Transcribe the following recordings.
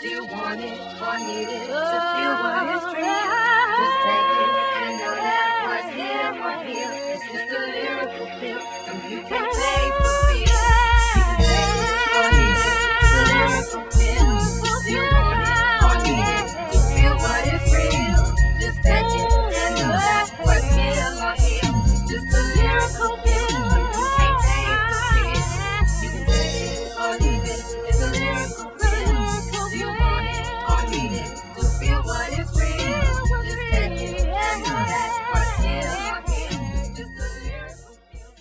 Do you want it or need it to feel what is real? Just take it and know that what's here or here is just a lyrical pill. So you can take the feel. You can take it or need it. It's a lyrical pill. Do you want it or need it to feel what is real? Just take it and know that what's here or here is just a lyrical pill. You can't take the feel. You can take it or leave it. It's a lyrical pill. Do you want it or need it to feel what is real? Just take it and know that what's here or here is just a lyrical pill.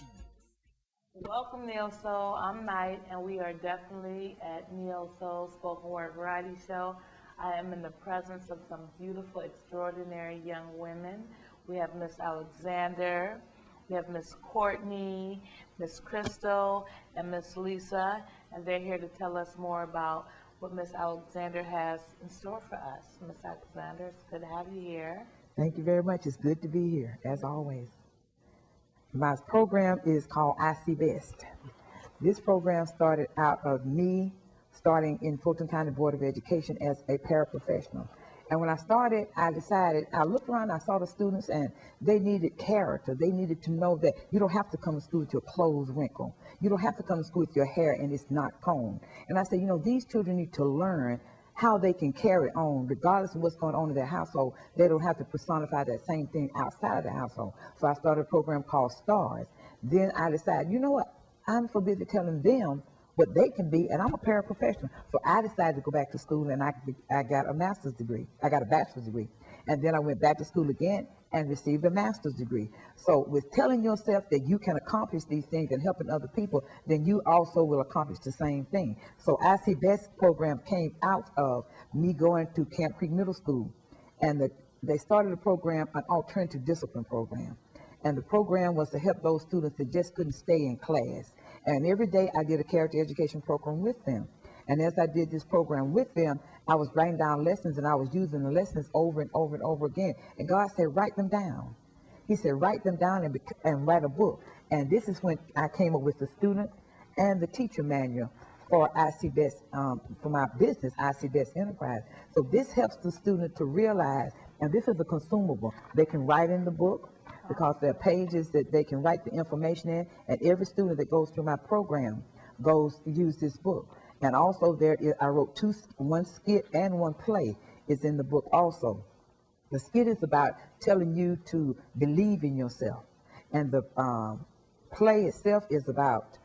Welcome, Neo Soul. I'm Knight, and we are definitely at Neo Soul Spoken Word Variety Show. I am in the presence of some beautiful, extraordinary young women. We have Miss Alexander, we have Miss Courtney, Miss Crystal, and Miss Lisa, and they're here to tell us more about what Miss Alexander has in store for us. Miss Alexander, it's good to have you here. Thank you very much. It's good to be here, as always. My program is called I See Best. This program started out of me starting in Fulton County Board of Education as a paraprofessional. And when I started, I decided, I looked around, I saw the students, and they needed character. They needed to know that you don't have to come to school with your clothes wrinkled. You don't have to come to school with your hair and it's not combed. And I said, you know, these children need to learn how they can carry on, regardless of what's going on in their household. They don't have to personify that same thing outside of the household. So I started a program called STARS. Then I decided, you know what, I'm so busy telling them what they can be, and I'm a paraprofessional. So I decided to go back to school, and I got a master's degree. I got a bachelor's degree. And then I went back to school again and received a master's degree. So with telling yourself that you can accomplish these things and helping other people, then you also will accomplish the same thing. So I See Best program came out of me going to Camp Creek Middle School, and they started a program, an alternative discipline program. And the program was to help those students that just couldn't stay in class. And every day I did a character education program with them. And as I did this program with them, I was writing down lessons, and I was using the lessons over and over and over again. And God said, write them down. He said, write them down and write a book. And this is when I came up with the student and the teacher manual for I See Best, for my business, I See Best Enterprise. So this helps the student to realize, and this is a consumable. They can write in the book, because there are pages that they can write the information in, and every student that goes through my program goes to use this book. And also I wrote one skit and one play is in the book also. The skit is about telling you to believe in yourself, and the play itself is about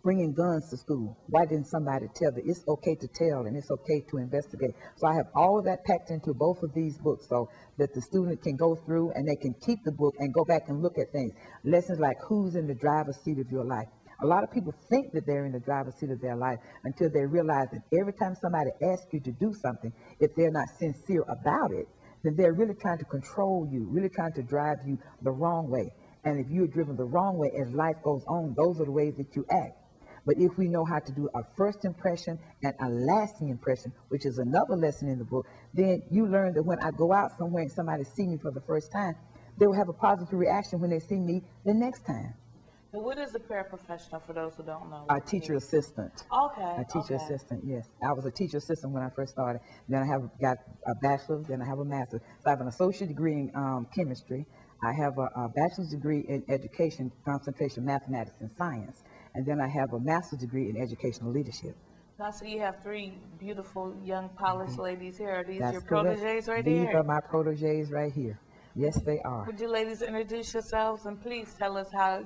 bringing guns to school. Why didn't somebody tell that it's okay to tell and it's okay to investigate? So I have all of that packed into both of these books so that the student can go through and they can keep the book and go back and look at things. Lessons like who's in the driver's seat of your life. A lot of people think that they're in the driver's seat of their life until they realize that every time somebody asks you to do something, if they're not sincere about it, then they're really trying to control you, really trying to drive you the wrong way. And if you're driven the wrong way as life goes on, those are the ways that you act. But if we know how to do a first impression and a lasting impression, which is another lesson in the book, then you learn that when I go out somewhere and somebody see me for the first time, they will have a positive reaction when they see me the next time. But what is a paraprofessional for those who don't know? A teacher assistant. Okay. A teacher assistant, yes. I was a teacher assistant when I first started. Then I got a bachelor's, then I have a master's. So I have an associate degree in chemistry. I have a bachelor's degree in education, concentration, mathematics, and science. And then I have a master's degree in educational leadership. Now, so you have three beautiful, young, polished ladies here. Are these That's your correct. proteges right These here? are my proteges right here. Yes, they are. Would you ladies introduce yourselves and please tell us how,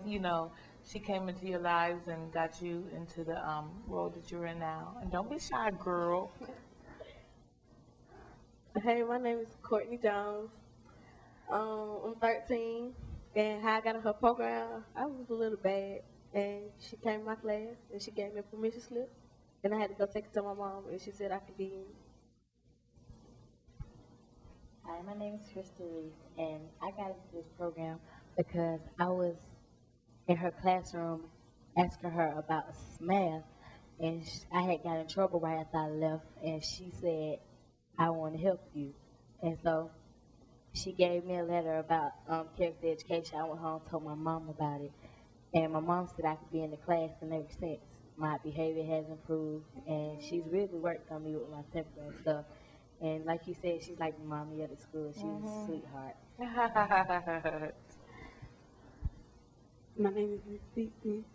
she came into your lives and got you into the world that you're in now. And don't be shy, girl. Hey, my name is Courtney Jones. I'm 13, and how I got in her program, I was a little bad, and she came to my class, and she gave me a permission slip, and I had to go take it to my mom, and she said I could be in. Hi, my name is Crystal Reese, and I got into this program because I was in her classroom asking her about math, and I had got in trouble right after I left, and she said, I want to help you. And so she gave me a letter about character education. I went home and told my mom about it, and my mom said I could be in the class, and ever since my behavior has improved, and she's really worked on me with my temper and stuff. And like you said, she's like the mommy of the school. She's a sweetheart. My name is Miss Dixon.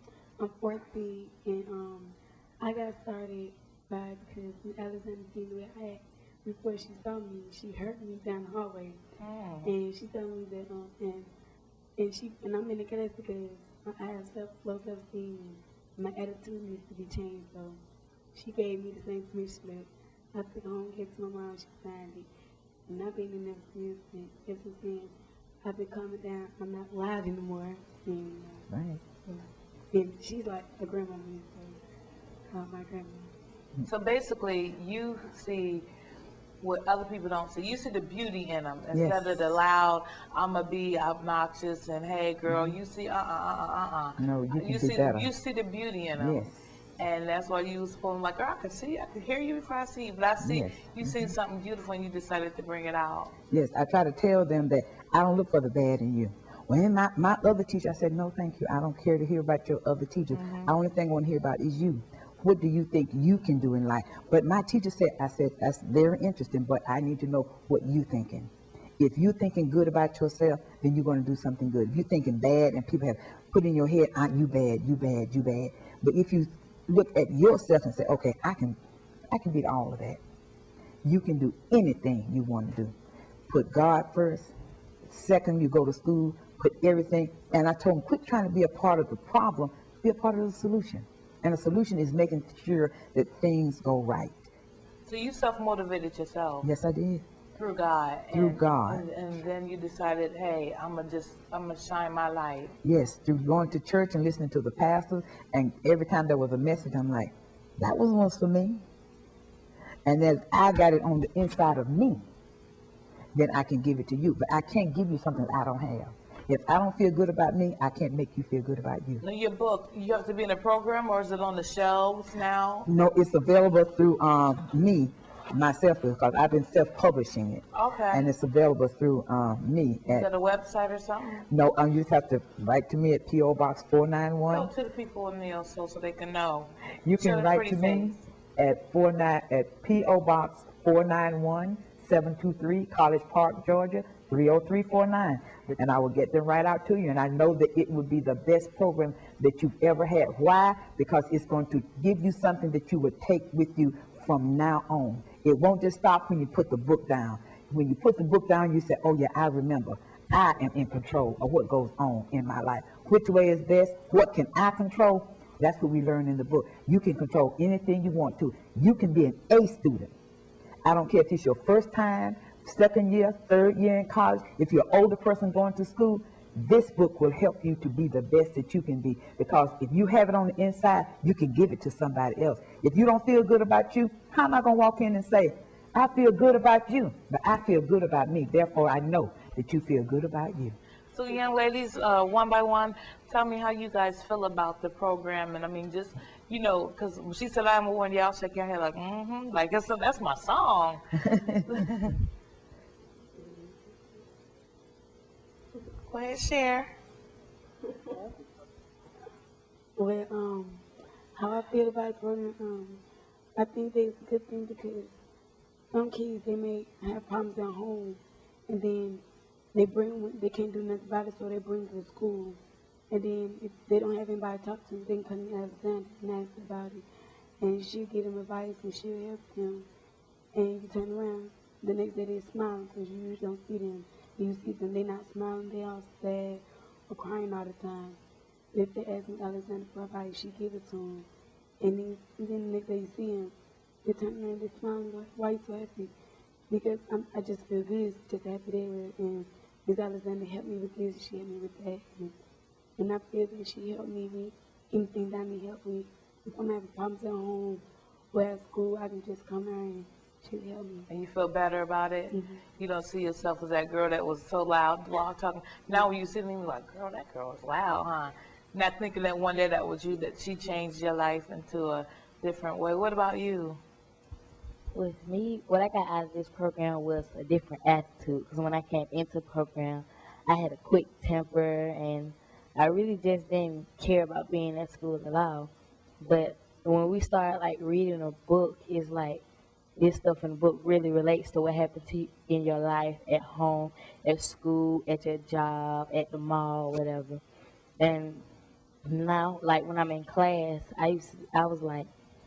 I'm 14, and I got started by because Miss Alexander seen where I act. Before she saw me, she heard me down the hallway, and she told me that and I'm in the class because I have low self-esteem, and my attitude needs to be changed. So she gave me the same permission slip. I took it home, gave it to my mom, she signed it, and I've been in there since. And ever since then, I've been calming down. I'm not loud anymore. And, Right. and she's like a grandma to me, so my grandma. So basically, you see what other people don't see. You see the beauty in them instead of the loud, I'ma be obnoxious and hey girl, you see No, you can you do see better. you see the beauty in them. Yes. And that's why you was supposed like, girl, I can see you, I can hear you before I see you. But I see Yes. you see something beautiful and you decided to bring it out. Yes, I try to tell them that I don't look for the bad in you. When my other teacher, I said, no, thank you. I don't care to hear about your other teachers. The only thing I want to hear about is you. What do you think you can do in life? But my teacher said, I said, that's very interesting, but I need to know what you thinking. If you're thinking good about yourself, then you're going to do something good. If you're thinking bad and people have put in your head, you bad, you bad, you bad. But if you look at yourself and say, okay, I can beat all of that. You can do anything you want to do. Put God first. Second, you go to school, put everything. And I told him, quit trying to be a part of the problem, be a part of the solution. And the solution is making sure that things go right. So you self-motivated yourself Yes, I did. through God. Through God. And then you decided, hey, I'm gonna shine my light. Yes, through going to church and listening to the pastor. And every time there was a message, I'm like, that was once for me. And then I got it on the inside of me. Then I can give it to you. But I can't give you something I don't have. If I don't feel good about me, I can't make you feel good about you. Now your book, you have to be in a program or is it on the shelves now? No, it's available through me, myself, because I've been self-publishing it. Okay. And it's available through me. Is that a website or something? No, you just have to write to me at P.O. Box Go 491. to the people in the so they can know. You Show can their write pretty to me face. at P.O. Box 491, 723, College Park, Georgia, 30349. And I will get them right out to you. And I know that it would be the best program that you've ever had. Why? Because it's going to give you something that you would take with you from now on. It won't just stop when you put the book down. When you put the book down, you say, oh yeah, I remember. I am in control of what goes on in my life. Which way is best? What can I control? That's what we learn in the book. You can control anything you want to. You can be an A student. I don't care if it's your first time, second year, third year in college. If you're an older person going to school, this book will help you to be the best that you can be. Because if you have it on the inside, you can give it to somebody else. If you don't feel good about you, how am I going to walk in and say, I feel good about you, but I feel good about me. Therefore, I know that you feel good about you. So young ladies, one by one, tell me how you guys feel about the program. And I mean, just, you know, because when she said I'm a one, y'all shake your head like, like that's my song. Go ahead, share. Well, how I feel about the program, I think that it's a good thing because some kids, they may have problems at home, and then they can't do nothing about it, so they bring it to school. And then if they don't have anybody to talk to, they can come to Alexander and ask about it. And she'll give them advice and she'll help them. And you turn around, the next day they're smiling because you usually don't see them. You see them, they're not smiling, they're all sad or crying all the time. If they ask Alexander for advice, she give it to them. And then the next day you see them, they turn around, they're smiling, like, why you so happy? Because I just feel good, just happy they were. And Ms. Alexander helped me with this, she helped me with that. And I feel that she helped me with anything that I need help with. If I'm having problems at home or at school, I can just come here and she'll help me. And you feel better about it? Mm-hmm. You don't see yourself as that girl that was so loud while talking. Now when you see me, you're like, girl, that girl was loud, huh? Not thinking that one day that was you, that she changed your life into a different way. What about you? With me, what I got out of this program was a different attitude. Because when I came into the program, I had a quick temper, and I really just didn't care about being at school at all. But And when we start like reading a book, it's like this stuff in the book really relates to what happened to you in your life, at home, at school, at your job, at the mall, whatever. And now, like when I'm in class, I was like,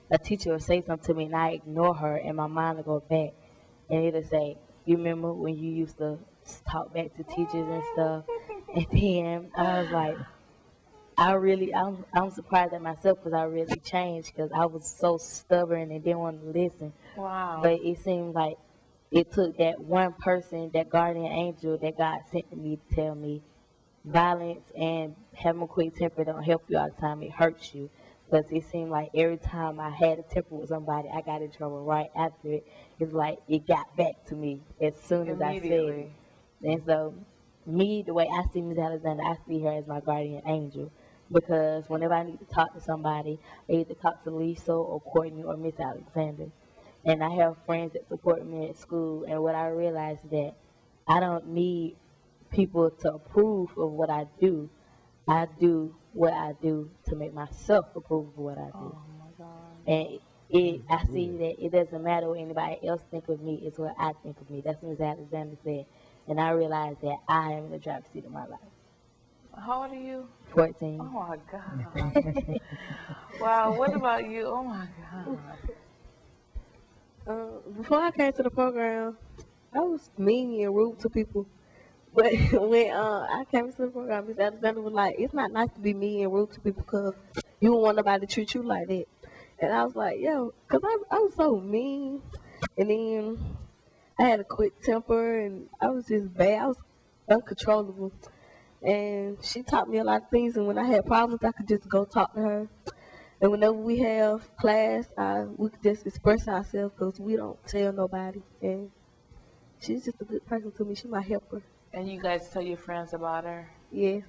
a teacher would say something to me and I ignore her, and my mind would go back and it'll say, "You remember when you used to talk back to teachers and stuff?" And then I was like, I'm surprised at myself because I really changed because I was so stubborn and didn't want to listen. Wow. But it seemed like it took that one person, that guardian angel that God sent to me to tell me violence and having a quick temper don't help you all the time. It hurts you. Because it seemed like every time I had a temper with somebody, I got in trouble right after it. It's like it got back to me as soon as I said it. And so, me, the way I see Miss Alexander, I see her as my guardian angel. Because whenever I need to talk to somebody, I either talk to Lisa or Courtney or Miss Alexander. And I have friends that support me at school. And what I realized is that I don't need people to approve of what I do. I do what I do to make myself approve of what I do. Oh my God. And I see that it doesn't matter what anybody else think of me, it's what I think of me. That's what Ms. Alexander said. And I realized that I am in the driver's seat of my life. How old are you? 14. Oh my God. Wow, what about you? Oh my God. Before I came to the program, I was mean and rude to people. But when I came to the program, Miss Alexander was like, "It's not nice to be mean and rude to people because you don't want nobody to treat you like that." And I was like, "Yo," because I was so mean. And then I had a quick temper and I was just bad. I was uncontrollable. And she taught me a lot of things. And when I had problems, I could just go talk to her. And whenever we have class, we could just express ourselves because we don't tell nobody. And she's just a good person to me. She's my helper. And you guys tell your friends about her? Yes.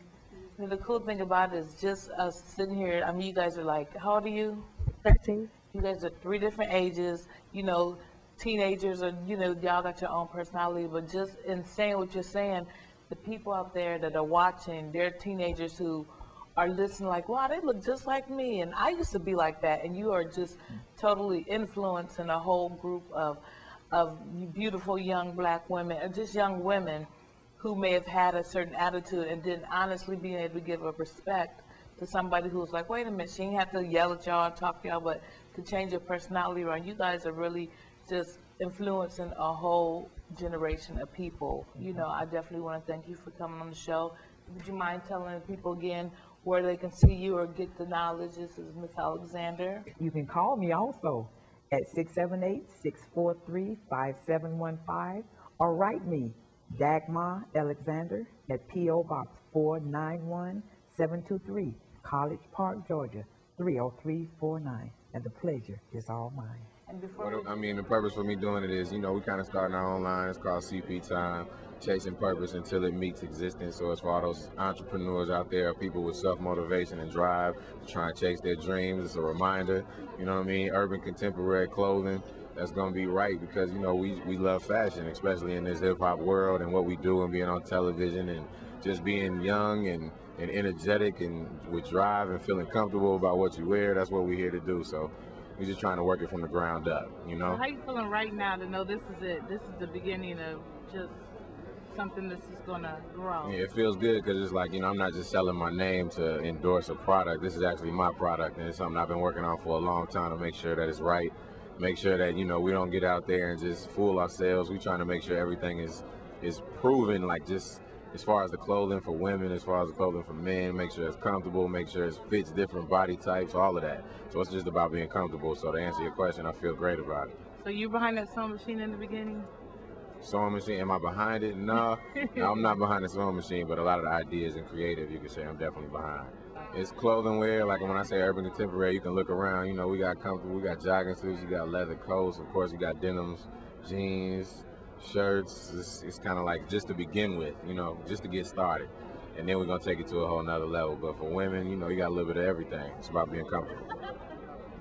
And the cool thing about it is just us sitting here. I mean, you guys are like, how old are you? 13. You guys are 3 different ages, you know, teenagers, or, you know, y'all got your own personality. But just in saying what you're saying, the people out there that are watching, they're teenagers who are listening like, wow, they look just like me. And I used to be like that. And you are just totally influencing a whole group of beautiful young black women, or just young women who may have had a certain attitude and didn't honestly being able to give a respect to somebody who's like, wait a minute, she ain't have to yell at y'all, talk to y'all, but to change your personality around. You guys are really just influencing a whole generation of people. You know, I definitely want to thank you for coming on the show. Would you mind telling people again where they can see you or get the knowledge? This is Miss Alexander. You can call me also at 678-643-5715 or write me, Dagmar Alexander, at P.O. Box 491723, College Park, Georgia, 30349. And the pleasure is all mine. And before The purpose for me doing it is, we kind of starting our own line. It's called CP Time, chasing purpose until it meets existence. So it's for all those entrepreneurs out there, people with self-motivation and drive to try and chase their dreams. It's a reminder, urban contemporary clothing that's going to be right because, we love fashion, especially in this hip-hop world and what we do and being on television and just being young and energetic and with drive and feeling comfortable about what you wear. That's what we're here to do. So we're just trying to work it from the ground up, How are you feeling right now to know this is it? This is the beginning of just something that's just going to grow. Yeah, it feels good because it's like, I'm not just selling my name to endorse a product. This is actually my product, and it's something I've been working on for a long time to make sure that it's right. Make sure that, we don't get out there and just fool ourselves. We're trying to make sure everything is proven, like just as far as the clothing for women, as far as the clothing for men, make sure it's comfortable, make sure it fits different body types, all of that. So it's just about being comfortable. So to answer your question, I feel great about it. So you behind that sewing machine in the beginning? Sewing machine, am I behind it? No, I'm not behind the sewing machine, but a lot of the ideas and creative, you can say I'm definitely behind. It's clothing wear, like when I say urban contemporary, you can look around, we got comfortable, we got jogging suits, you got leather coats, of course you got denims, jeans, shirts. It's kind of like just to begin with, just to get started. And then we're going to take it to a whole nother level. But for women, you got a little bit of everything. It's about being comfortable.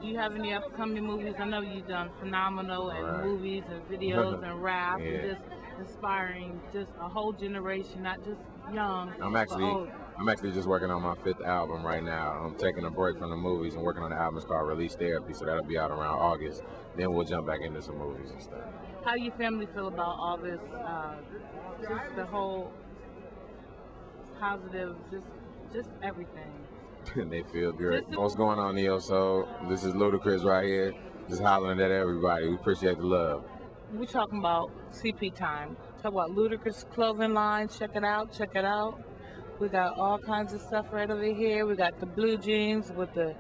Do you have any upcoming movies? I know you've done phenomenal in movies and videos and rap and just inspiring just a whole generation, not just young. I'm actually I'm actually just working on my 5th album right now. I'm taking a break from the movies and working on the album. It's called Release Therapy, so that'll be out around August. Then we'll jump back into some movies and stuff. How your family feel about all this, just the whole positive, just everything? They feel good. What's going on, Neo Soul? This is Ludacris right here, just hollering at everybody. We appreciate the love. We're talking about CP time. Talk about Ludacris clothing line. Check it out. Check it out. We got all kinds of stuff right over here. We got the blue jeans with the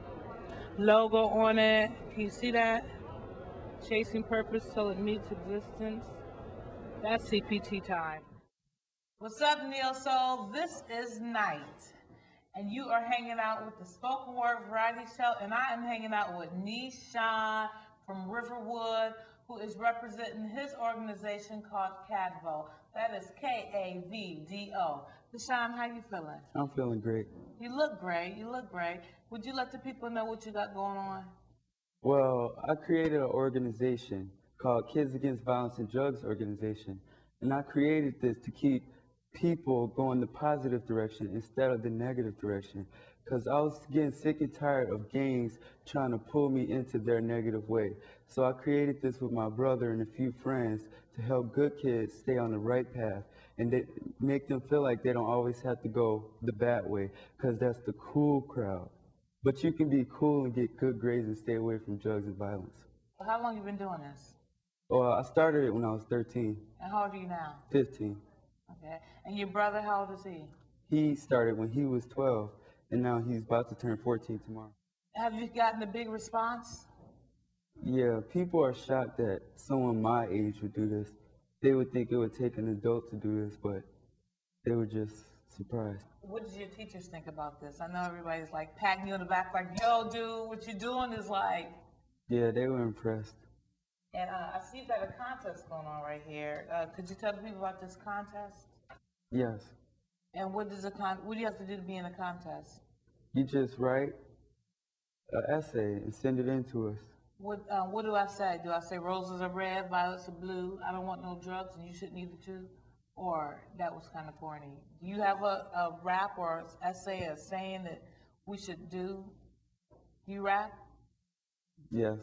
logo on it. Can you see that? Chasing purpose till it meets existence. That's CPT time. What's up, Neo Soul? This is Night, and you are hanging out with the Spoken Word Variety Show, and I am hanging out with Nishan from Riverwood, who is representing his organization called KAVDO. That is KAVDO. Nishan, how you feeling? I'm feeling great. You look great. You look great. Would you let the people know what you got going on? Well, I created an organization called Kids Against Violence and Drugs Organization, and I created this to keep people going the positive direction instead of the negative direction, because I was getting sick and tired of gangs trying to pull me into their negative way. So I created this with my brother and a few friends to help good kids stay on the right path and they make them feel like they don't always have to go the bad way, because that's the cool crowd. But you can be cool and get good grades and stay away from drugs and violence. How long you been doing this? Well, I started it when I was 13. And how old are you now? 15. Okay. And your brother, how old is he? He started when he was 12, and now he's about to turn 14 tomorrow. Have you gotten a big response? Yeah, people are shocked that someone my age would do this. They would think it would take an adult to do this, but they were just surprised. What did your teachers think about this? I know everybody's like patting you on the back like, yo, dude, what you're doing is like... Yeah, they were impressed. And I see you got a contest going on right here. Could you tell the people about this contest? Yes. And what do you have to do to be in a contest? You just write an essay and send it in to us. What do I say? Do I say roses are red, violets are blue, I don't want no drugs, and you shouldn't either too? Or that was kind of corny. Do you have a rap or essay or saying that we should do? You rap? Yes.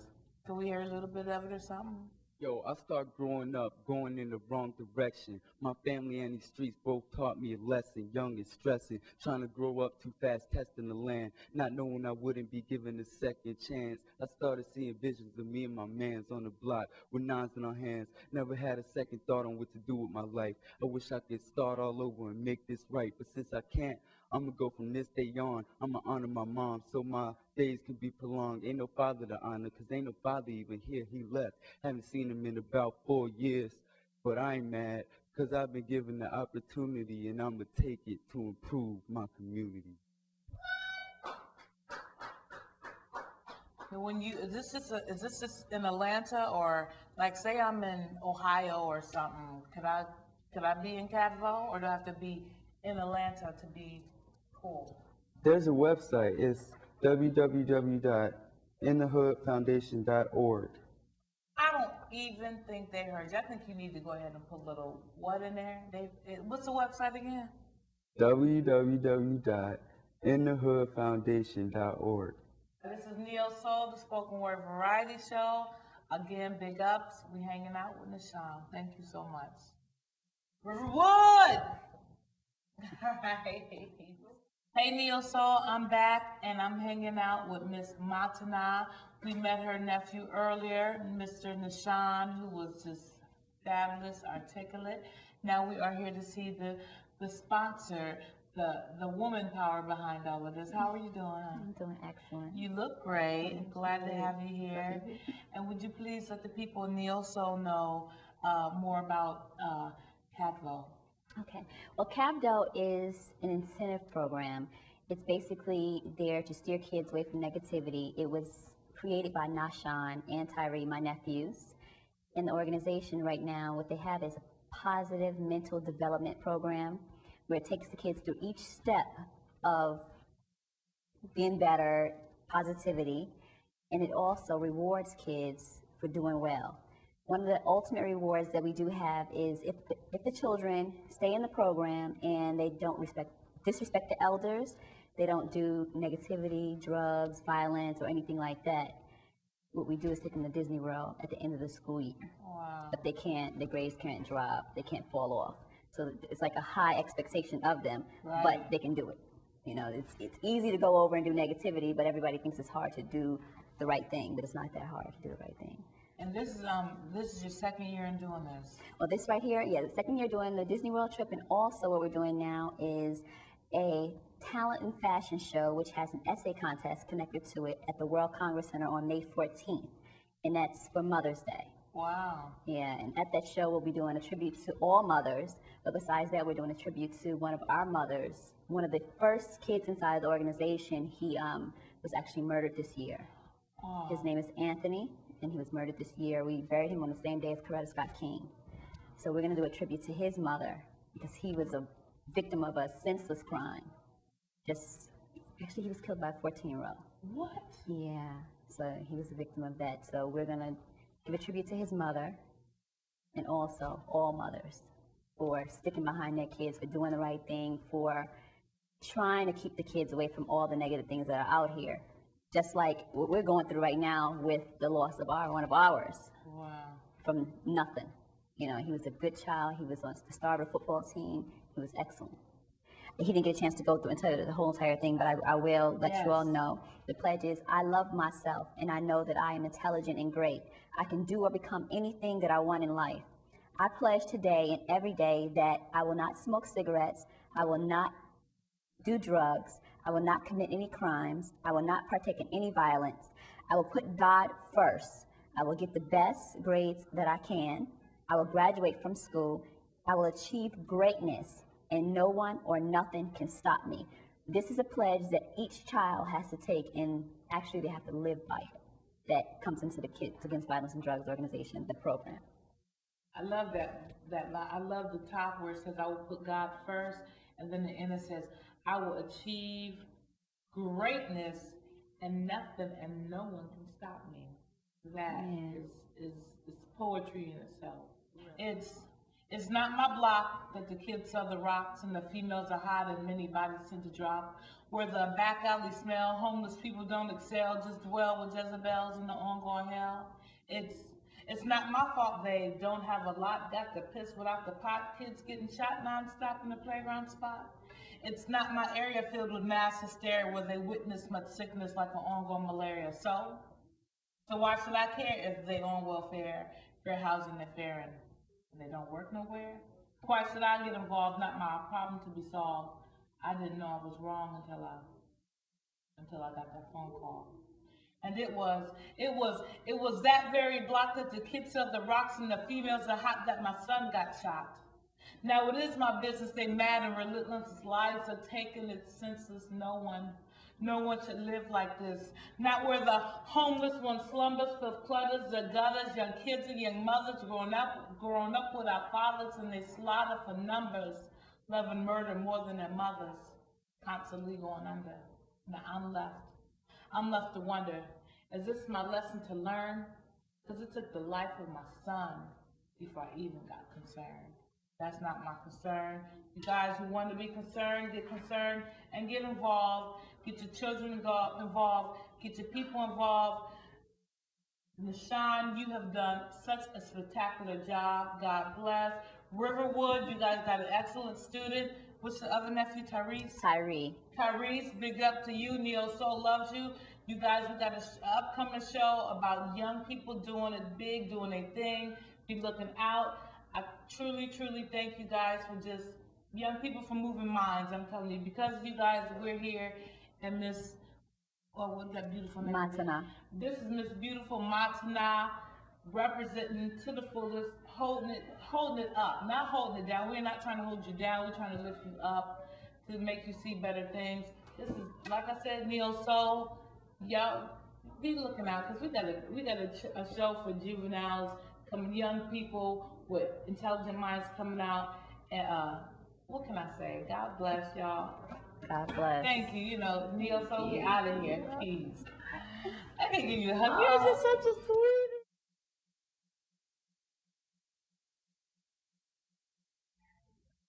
Can we hear a little bit of it or something? Yo, I start growing up, going in the wrong direction. My family and these streets both taught me a lesson, young and stressing, trying to grow up too fast, testing the land, not knowing I wouldn't be given a second chance. I started seeing visions of me and my mans on the block with nines in our hands. Never had a second thought on what to do with my life. I wish I could start all over and make this right, but since I can't, I'm gonna go from this day on. I'm gonna honor my mom so my days can be prolonged. Ain't no father to honor, cause ain't no father even here. He left. Haven't seen him in about 4 years. But I ain't mad, cause I've been given the opportunity and I'm gonna take it to improve my community. And when is this just in Atlanta, or like say I'm in Ohio or something? Could I be in KAVDO, or do I have to be in Atlanta to be cool? There's a website. It's www.inthehoodfoundation.org. I don't even think they heard you. I think you need to go ahead and put a little what in there. What's the website again? www.inthehoodfoundation.org. This is Neo Soul, the Spoken Word Variety Show. Again, big ups. We hanging out with Nishan. Thank you so much. Riverwood! All right. Hey, Neo Soul, I'm back, and I'm hanging out with Miss Matana. We met her nephew earlier, Mr. Nishan, who was just fabulous, articulate. Now we are here to see the sponsor, the woman power behind all of this. How are you doing? I'm doing excellent. You look great. Glad to have you here. And would you please let the people in Neo Soul know more about KAVDO? Okay. Well, KAVDO is an incentive program. It's basically there to steer kids away from negativity. It was created by Nashan and Tyree, my nephews. In the organization right now, what they have is a positive mental development program where it takes the kids through each step of being better, positivity, and it also rewards kids for doing well. One of the ultimate rewards that we do have is if the children stay in the program and they don't disrespect the elders. They don't do negativity, drugs, violence, or anything like that. What we do is take them to Disney World at the end of the school year. Wow. But their grades can't drop, they can't fall off. So it's like a high expectation of them, Right. but they can do it. You know, it's easy to go over and do negativity, but everybody thinks it's hard to do the right thing, but it's not that hard to do the right thing. And this is your second year in doing this. Well, this right here, yeah, the second year doing the Disney World trip, and also what we're doing now is a talent and fashion show, which has an essay contest connected to it at the World Congress Center on May 14th, and that's for Mother's Day. Wow. Yeah, and at that show, we'll be doing a tribute to all mothers, but besides that, we're doing a tribute to one of our mothers, one of the first kids inside the organization. He was actually murdered this year. Oh. His name is Anthony, and he was murdered this year. We buried him on the same day as Coretta Scott King. So we're going to do a tribute to his mother, because he was a victim of a senseless crime. Actually, he was killed by a 14-year-old. What? Yeah, so he was a victim of that. So we're going to give a tribute to his mother, and also all mothers, for sticking behind their kids, for doing the right thing, for trying to keep the kids away from all the negative things that are out here. Just like what we're going through right now with the loss of one of ours. Wow. From nothing. You know, he was a good child. He was on the star of the football team. He was excellent. He didn't get a chance to go through and tell you the whole entire thing, but I will let you all know. The pledge is, I love myself, and I know that I am intelligent and great. I can do or become anything that I want in life. I pledge today and every day that I will not smoke cigarettes, I will not do drugs, I will not commit any crimes, I will not partake in any violence. I will put God first. I will get the best grades that I can. I will graduate from school. I will achieve greatness, and no one or nothing can stop me. This is a pledge that each child has to take, and actually they have to live by it. That comes into the Kids Against Violence and Drugs organization, the program. I love that line. I love the top where it says, I will put God first, and then the end it says, I will achieve greatness, and nothing and no one can stop me. That is poetry in itself. It's not my block that the kids sell the rocks and the females are hot and many bodies tend to drop. Where the back alley smell, homeless people don't excel, just dwell with Jezebels in the ongoing hell. It's not my fault they don't have a lot, got to piss without the pot, kids getting shot nonstop in the playground spot. It's not my area filled with mass hysteria where they witness much sickness like an ongoing malaria. So why should I care if they on welfare, fair housing, they're fair, and they don't work nowhere? Why should I get involved? Not my problem to be solved. I didn't know I was wrong until I got that phone call. And it was that very block that the kids sell the rocks and the females are hot that my son got shot. Now it is my business, they mad and relentless, lives are taken, it's senseless, no one should live like this. Not where the homeless one slumbers, filth clutters, the gutters, young kids and young mothers growing up without fathers, and they slaughter for numbers, love and murder more than their mothers, constantly going under. Now I'm left to wonder, is this my lesson to learn? Because it took the life of my son before I even got concerned. That's not my concern. You guys who want to be concerned, get concerned and get involved. Get your children involved. Get your people involved. Nishan, you have done such a spectacular job. God bless. Riverwood, you guys got an excellent student. What's the other nephew, Tyrese? Tyrese, big up to you. Neo Soul loves you. You guys, we got an upcoming show about young people doing it big, doing their thing. Be looking out. I truly, truly thank you guys for just young people for moving minds. I'm telling you, because of you guys, we're here. And Miss, what's that beautiful name? Matana. This is Miss Beautiful Matana, representing to the fullest, holding it up, not holding it down. We're not trying to hold you down. We're trying to lift you up to make you see better things. This is, like I said, Neo Soul. Y'all be looking out, because we got a show for juveniles, young people with intelligent minds coming out. And what can I say? God bless y'all. God bless. Thank you. You know, Neo Soul, get out of here, please. I can give you a hug. You're just such a sweet.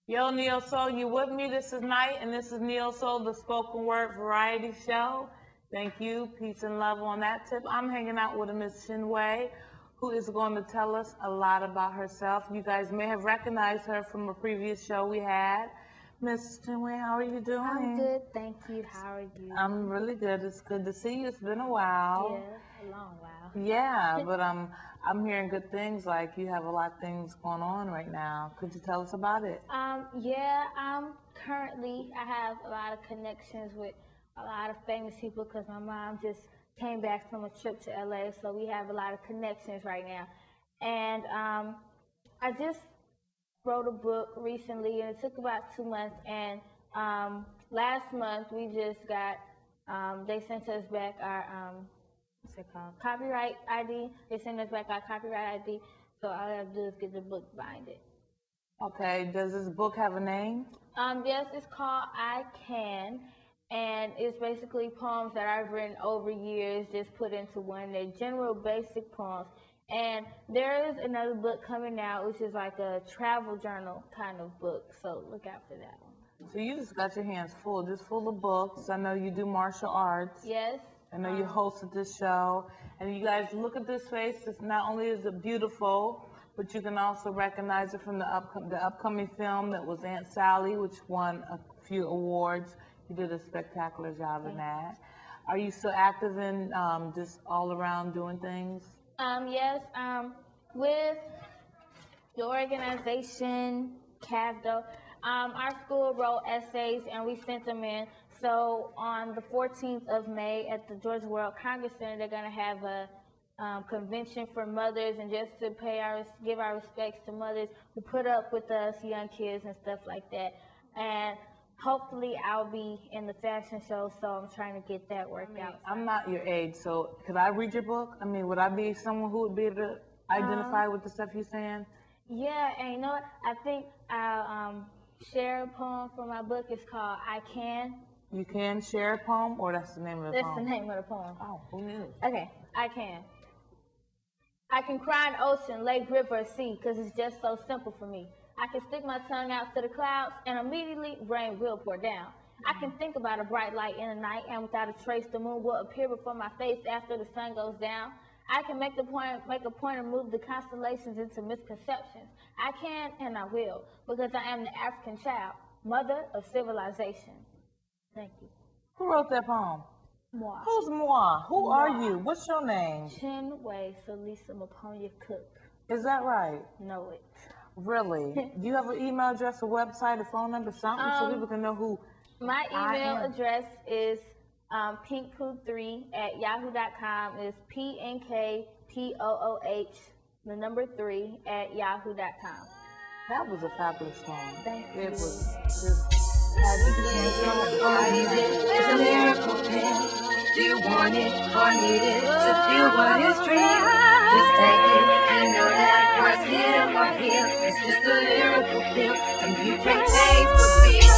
Yo, Neo Soul, you with me? This is Night, and this is Neo Soul, the spoken word variety show. Thank you. Peace and love on that tip. I'm hanging out with a Miss Chinwe, who is going to tell us a lot about herself. You guys may have recognized her from a previous show we had. Miss Chinwe, how are you doing? I'm good, thank you. How are you? I'm really good. It's good to see you. It's been a while. Yeah, a long while. Yeah, but I'm hearing good things. Like you have a lot of things going on right now. Could you tell us about it? Yeah, currently I have a lot of connections with a lot of famous people because my mom just came back from a trip to LA, so we have a lot of connections right now. And I just wrote a book recently, and it took about 2 months. And last month we just got they sent us back our what's it called? Copyright ID. They sent us back our copyright ID, so all I have to do is get the book binded. Okay. Does this book have a name? Yes, it's called I Can, and it's basically poems that I've written over years, just put into one. They're general basic poems. And there is another book coming out, which is like a travel journal kind of book, so look out for that one. So you just got your hands full, just full of books. I know you do martial arts. Yes. I know you hosted this show. And you guys look at this face. It's not only is it beautiful, but you can also recognize it from the upcoming film that was Aunt Sally, which won a few awards. You did a spectacular job in that. Are you still active in just all around doing things? Yes, with the organization, KAVDO, our school wrote essays and we sent them in. So on the 14th of May at the Georgia World Congress Center, they're going to have a convention for mothers, and just to give our respects to mothers who put up with us, young kids and stuff like that. And hopefully I'll be in the fashion show, so I'm trying to get that worked out. I'm not your age, so could I read your book? I mean, would I be someone who would be able to identify with the stuff you're saying? Yeah, and you know what? I think I'll share a poem from my book. It's called I Can. You can share a poem, or that's the name of the poem? That's the name of the poem. Oh, who knew? Okay, I can. I can cry an ocean, lake, river, or sea, because it's just so simple for me. I can stick my tongue out to the clouds, and immediately rain will pour down. I can think about a bright light in the night, and without a trace, the moon will appear before my face after the sun goes down. I can make a point and move the constellations into misconceptions. I can and I will, because I am the African child, mother of civilization. Thank you. Who wrote that poem? Moi. Who's moi? Who are you? What's your name? Chinwe Cook. Is that right? Know it. Really? Do you have an email address, a website, a phone number, something, so people can know who my email address is pinkpoo3@yahoo.com. It's PNKPOOH3@yahoo.com. That was a fabulous poem. Thank you. It was just. It's a miracle pill. Do you want it or need it to feel what is real? Just take it and know that what's here or here. It's just a lyrical pill, and you can taste the feel.